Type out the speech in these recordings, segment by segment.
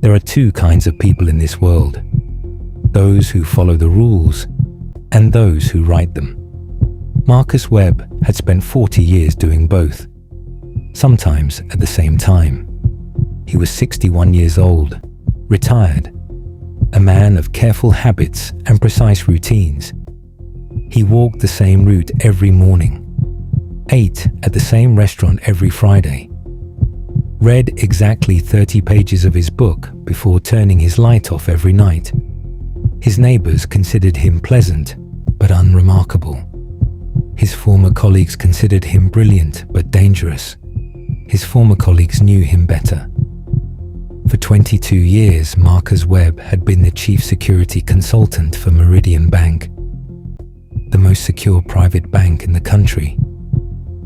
There are two kinds of people in this world: those who follow the rules and those who write them. Marcus Webb had spent 40 years doing both, sometimes at the same time. He was 61 years old, retired, a man of careful habits and precise routines. He walked the same route every morning, ate at the same restaurant every Friday, read exactly 30 pages of his book before turning his light off every night. His neighbors considered him pleasant but unremarkable. His former colleagues considered him brilliant but dangerous. His former colleagues knew him better. For 22 years, Marcus Webb had been the chief security consultant for Meridian Bank, the most secure private bank in the country.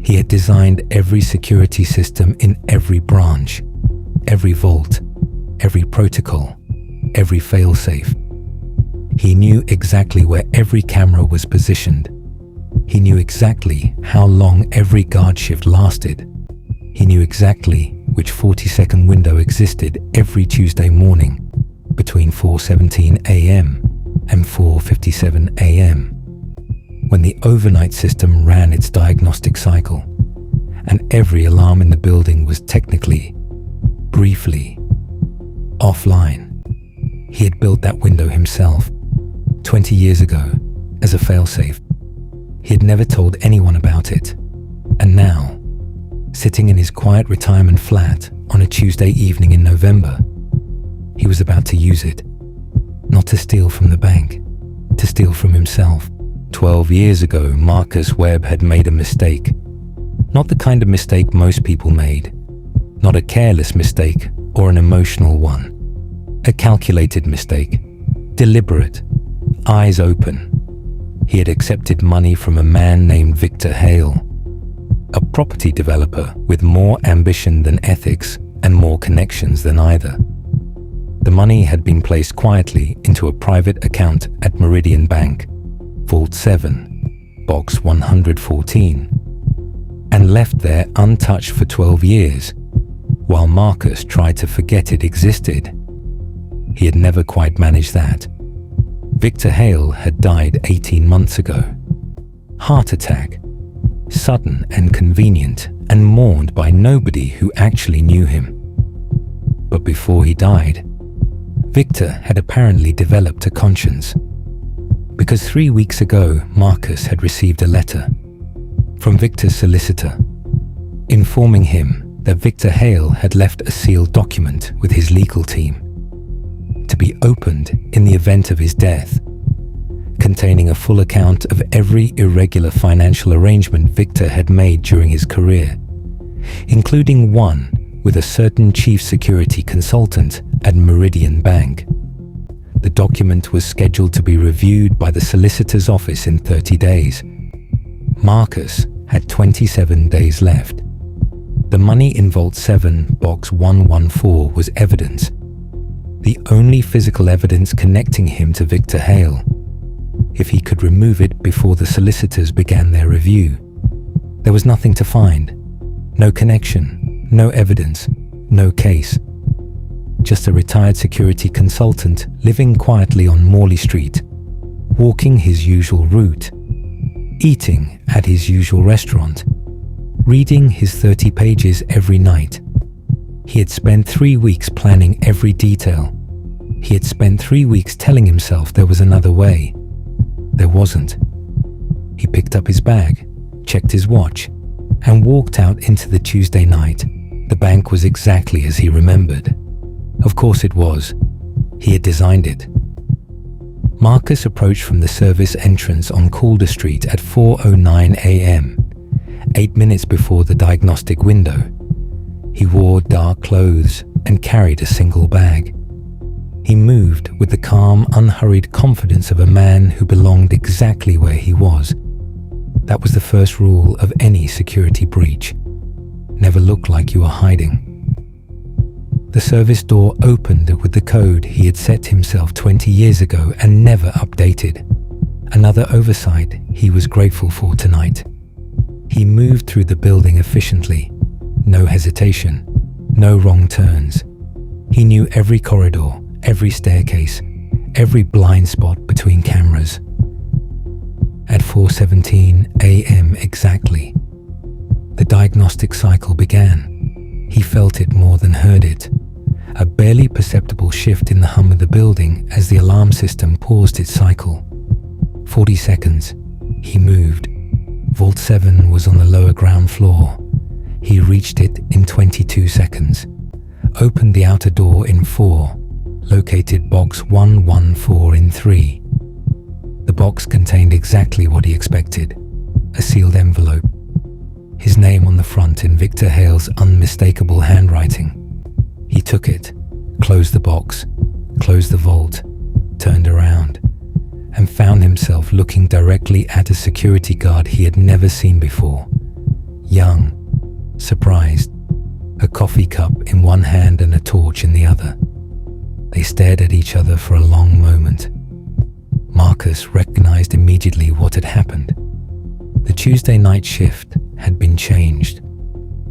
He had designed every security system in every branch, every vault, every protocol, every failsafe. He knew exactly where every camera was positioned. He knew exactly how long every guard shift lasted. He knew exactly which 40-second window existed every Tuesday morning between 4:17 a.m. and 4:57 a.m. when the overnight system ran its diagnostic cycle, and every alarm in the building was technically, briefly, offline. He had built that window himself 20 years ago as a failsafe. He had never told anyone about it, and now, sitting in his quiet retirement flat on a Tuesday evening in November, he was about to use it, not to steal from the bank, to steal from himself. 12 years ago, Marcus Webb had made a mistake. Not the kind of mistake most people made. Not a careless mistake or an emotional one. A calculated mistake. Deliberate. Eyes open. He had accepted money from a man named Victor Hale, a property developer with more ambition than ethics and more connections than either. The money had been placed quietly into a private account at Meridian Bank, Vault 7, Box 114, and left there untouched for 12 years, while Marcus tried to forget it existed. He had never quite managed that. Victor Hale had died 18 months ago. Heart attack, sudden and convenient, and mourned by nobody who actually knew him. But before he died, Victor had apparently developed a conscience, because 3 weeks ago Marcus had received a letter from Victor's solicitor informing him that Victor Hale had left a sealed document with his legal team to be opened in the event of his death, containing a full account of every irregular financial arrangement Victor had made during his career, including one with a certain chief security consultant at Meridian Bank. The document was scheduled to be reviewed by the solicitor's office in 30 days. Marcus had 27 days left. The money in Vault 7, Box 114 was evidence. The only physical evidence connecting him to Victor Hale. If he could remove it before the solicitors began their review, there was nothing to find. No connection, no evidence, no case. Just a retired security consultant living quietly on Morley Street, walking his usual route, eating at his usual restaurant, reading his 30 pages every night. He had spent 3 weeks planning every detail. He had spent 3 weeks telling himself there was another way. There wasn't. He picked up his bag, checked his watch, and walked out into the Tuesday night. The bank was exactly as he remembered. Of course it was. He had designed it. Marcus approached from the service entrance on Calder Street at 4:09 a.m., 8 minutes before the diagnostic window. He wore dark clothes and carried a single bag. He moved with the calm, unhurried confidence of a man who belonged exactly where he was. That was the first rule of any security breach. Never look like you are hiding. The service door opened with the code he had set himself 20 years ago and never updated. Another oversight he was grateful for tonight. He moved through the building efficiently. No hesitation, no wrong turns. He knew every corridor, every staircase, every blind spot between cameras. At 4:17 a.m. exactly, the diagnostic cycle began. He felt it more than heard it. A barely perceptible shift in the hum of the building as the alarm system paused its cycle. 40 seconds. He moved. Vault 7 was on the lower ground floor. He reached it in 22 seconds. Opened the outer door in 4. Located box 114 in 3. The box contained exactly what he expected. A sealed envelope. His name on the front in Victor Hale's unmistakable handwriting. He took it, closed the box, closed the vault, turned around, and found himself looking directly at a security guard he had never seen before. Young, surprised, a coffee cup in one hand and a torch in the other. They stared at each other for a long moment. Marcus recognized immediately what had happened. The Tuesday night shift had been changed.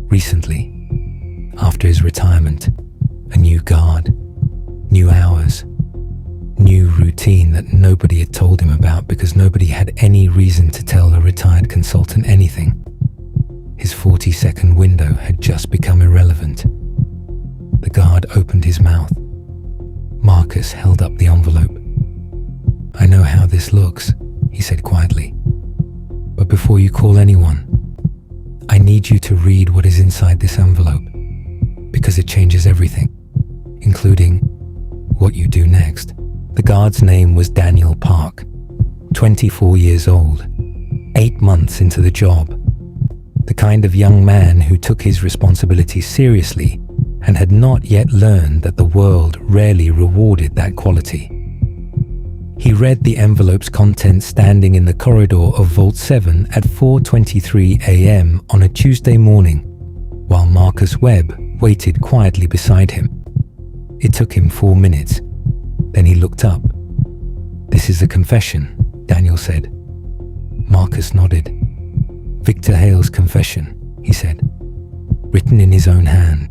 Recently, after his retirement, a new guard, new hours, new routine that nobody had told him about because nobody had any reason to tell a retired consultant anything. His 40-second window had just become irrelevant. The guard opened his mouth. Marcus held up the envelope. "I know how this looks," he said quietly. "But before you call anyone, I need you to read what is inside this envelope, because it changes everything, including what you do next." The guard's name was Daniel Park, 24 years old, 8 months into the job. The kind of young man who took his responsibilities seriously and had not yet learned that the world rarely rewarded that quality. He read the envelope's contents standing in the corridor of Vault 7 at 4:23 a.m. on a Tuesday morning, while Marcus Webb waited quietly beside him. It took him 4 minutes. Then he looked up. "This is a confession," Daniel said. Marcus nodded. "Victor Hale's confession," he said, "written in his own hand,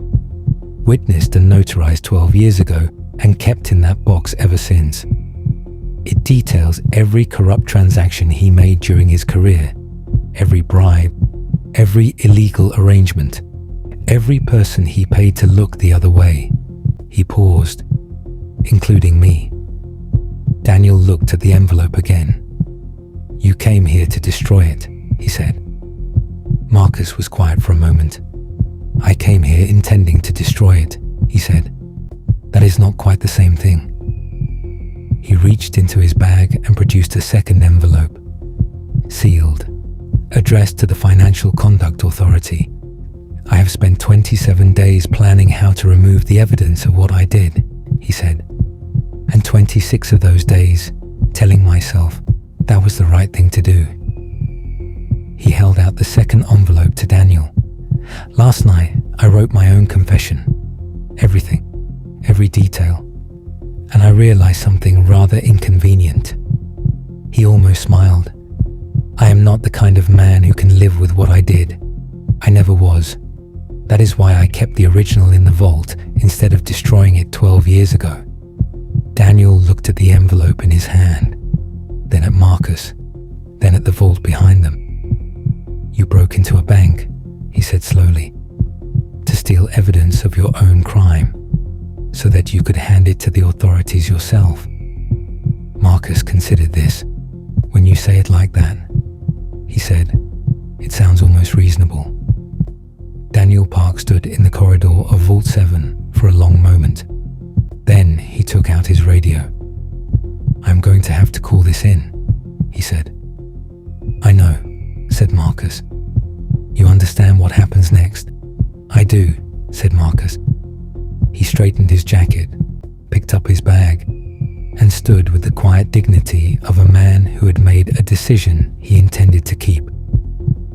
witnessed and notarized 12 years ago and kept in that box ever since. It details every corrupt transaction he made during his career, every bribe, every illegal arrangement, every person he paid to look the other way." He paused. "Including me." Daniel looked at the envelope again. "You came here to destroy it," he said. Marcus was quiet for a moment. "I came here intending to destroy it," he said. "That is not quite the same thing." He reached into his bag and produced a second envelope. Sealed. Addressed to the Financial Conduct Authority. "I have spent 27 days planning how to remove the evidence of what I did," he said. "And 26 of those days telling myself that was the right thing to do." He held out the second envelope to Daniel. "Last night, I wrote my own confession. Everything, every detail. And I realized something rather inconvenient." He almost smiled. "I am not the kind of man who can live with what I did. I never was. That is why I kept the original in the vault instead of destroying it 12 years ago." Daniel looked at the envelope in his hand, then at Marcus, then at the vault behind them. "You broke into a bank," he said slowly, "to steal evidence of your own crime, so that you could hand it to the authorities yourself." Marcus considered this. "When you say it like that," he said, "it sounds almost reasonable." Daniel Park stood in the corridor of Vault 7 for a long moment. Then he took out his radio. "I'm going to have to call this in," he said. "I know," said Marcus. "You understand what happens next?" "I do," said Marcus. He straightened his jacket, picked up his bag, and stood with the quiet dignity of a man who had made a decision he intended to keep.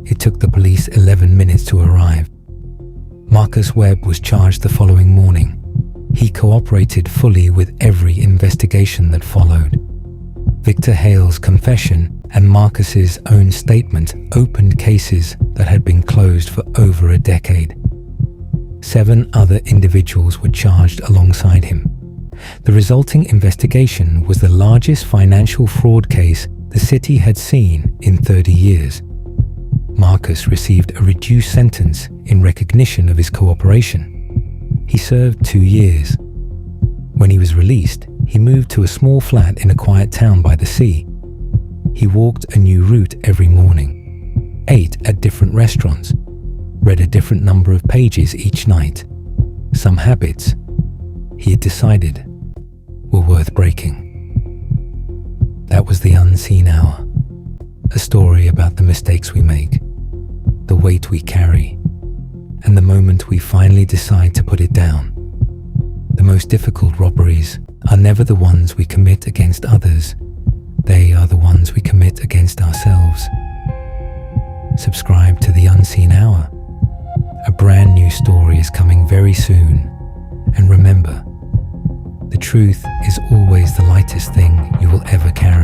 It took the police 11 minutes to arrive. Marcus Webb was charged the following morning. He cooperated fully with every investigation that followed. Victor Hale's confession and Marcus's own statement opened cases that had been closed for over a decade. 7 other individuals were charged alongside him. The resulting investigation was the largest financial fraud case the city had seen in 30 years. Marcus received a reduced sentence in recognition of his cooperation. He served 2 years. When he was released, he moved to a small flat in a quiet town by the sea. He walked a new route every morning, ate at different restaurants, read a different number of pages each night. Some habits, he had decided, were worth breaking. That was The Unseen Hour, a story about the mistakes we make, the weight we carry, and the moment we finally decide to put it down. The most difficult robberies are never the ones we commit against others. They are the ones we commit against ourselves. Subscribe to The Unseen Hour. A brand new story is coming very soon. And remember, the truth is always the lightest thing you will ever carry.